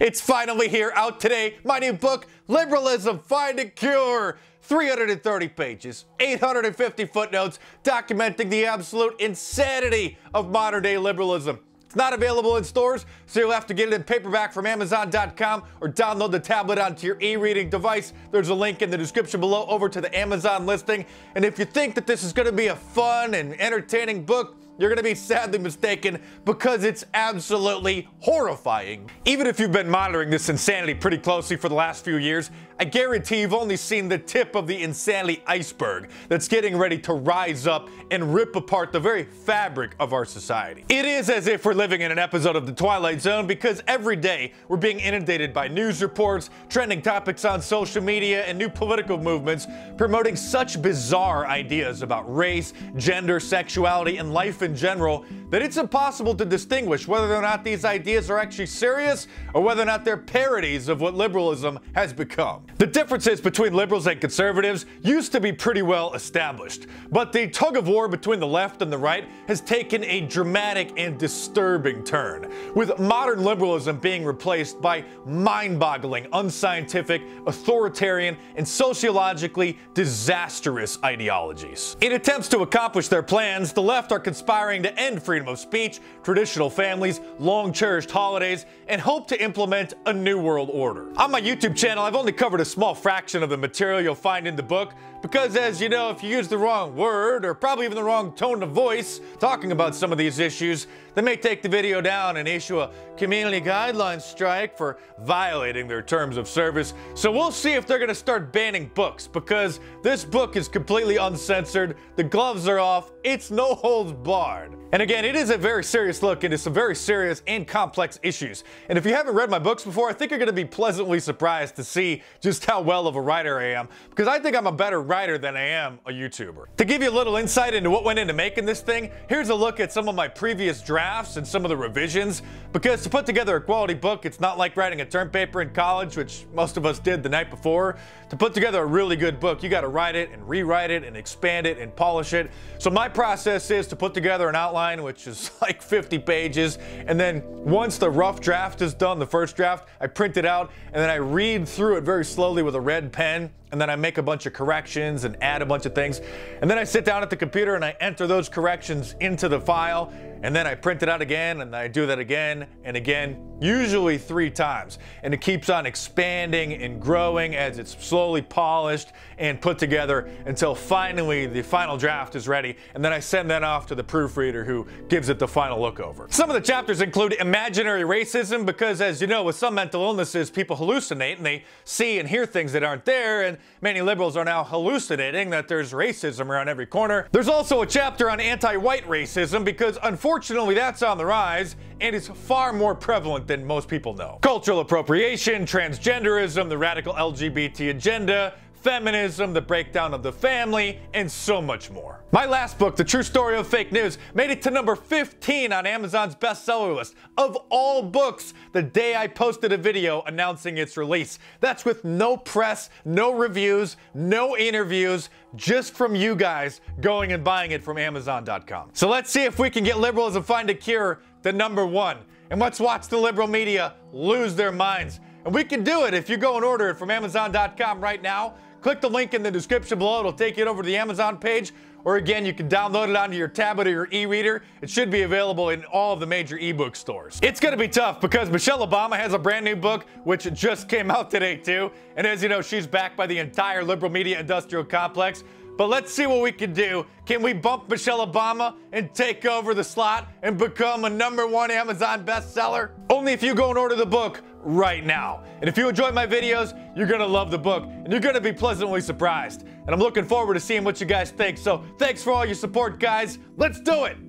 It's finally here, out today. My new book, Liberalism, Find a Cure. 330 pages, 850 footnotes, documenting the absolute insanity of modern-day liberalism. It's not available in stores, so you'll have to get it in paperback from Amazon.com or download the tablet onto your e-reading device. There's a link in the description below over to the Amazon listing. And if you think that this is going to be a fun and entertaining book, you're going to be sadly mistaken, because it's absolutely horrifying. Even if you've been monitoring this insanity pretty closely for the last few years, I guarantee you've only seen the tip of the insanity iceberg that's getting ready to rise up and rip apart the very fabric of our society. It is as if we're living in an episode of The Twilight Zone, because every day we're being inundated by news reports, trending topics on social media, and new political movements promoting such bizarre ideas about race, gender, sexuality, and life in general that it's impossible to distinguish whether or not these ideas are actually serious or whether or not they're parodies of what liberalism has become. The differences between liberals and conservatives used to be pretty well established, but the tug of war between the left and the right has taken a dramatic and disturbing turn, with modern liberalism being replaced by mind-boggling, unscientific, authoritarian, and sociologically disastrous ideologies. In attempts to accomplish their plans, the left are conspiring to end freedom of speech, traditional families, long-cherished holidays, and hope to implement a new world order. On my YouTube channel, I've only covered a small fraction of the material you'll find in the book, because as you know, if you use the wrong word, or probably even the wrong tone of voice talking about some of these issues, they may take the video down and issue a community guidelines strike for violating their terms of service. So we'll see if they're gonna start banning books, because this book is completely uncensored, the gloves are off, it's no holds barred. And again, it is a very serious look into some very serious and complex issues. And if you haven't read my books before, I think you're gonna be pleasantly surprised to see just how well of a writer I am, because I think I'm a better writer than I am a YouTuber. To give you a little insight into what went into making this thing, here's a look at some of my previous drafts and some of the revisions, because to put together a quality book, it's not like writing a term paper in college, which most of us did the night before. To put together a really good book, you gotta write it and rewrite it and expand it and polish it. So my process is to put together an outline, which is like 50 pages, and then once the rough draft is done, the first draft, I print it out, and then I read through it very slowly with a red pen, and then I make a bunch of corrections and add a bunch of things, and then I sit down at the computer and I enter those corrections into the file, and then I print it out again, and I do that again and again, usually 3 times. And it keeps on expanding and growing as it's slowly polished and put together until finally the final draft is ready, and then I send that off to the proofreader who gives it the final look over. Some of the chapters include imaginary racism, because as you know, with some mental illnesses, people hallucinate and they see and hear things that aren't there, and many liberals are now hallucinating that there's racism around every corner. There's also a chapter on anti-white racism, because unfortunately that's on the rise and is far more prevalent than most people know. Cultural appropriation, transgenderism, the radical LGBT agenda, feminism, the breakdown of the family, and so much more. My last book, The True Story of Fake News, made it to number 15 on Amazon's bestseller list of all books the day I posted a video announcing its release. That's with no press, no reviews, no interviews, just from you guys going and buying it from Amazon.com. So let's see if we can get Liberalism Find a Cure to number 1. And let's watch the liberal media lose their minds. And we can do it if you go and order it from Amazon.com right now. Click the link in the description below. It'll take you over to the Amazon page. Or again, you can download it onto your tablet or your e-reader. It should be available in all of the major ebook stores. It's gonna be tough, because Michelle Obama has a brand new book, which just came out today too. And as you know, she's backed by the entire liberal media industrial complex. But let's see what we can do. Can we bump Michelle Obama and take over the slot and become a #1 Amazon bestseller? Only if you go and order the book right now. And if you enjoy my videos, you're gonna love the book, and you're gonna be pleasantly surprised. And I'm looking forward to seeing what you guys think. So thanks for all your support, guys. Let's do it.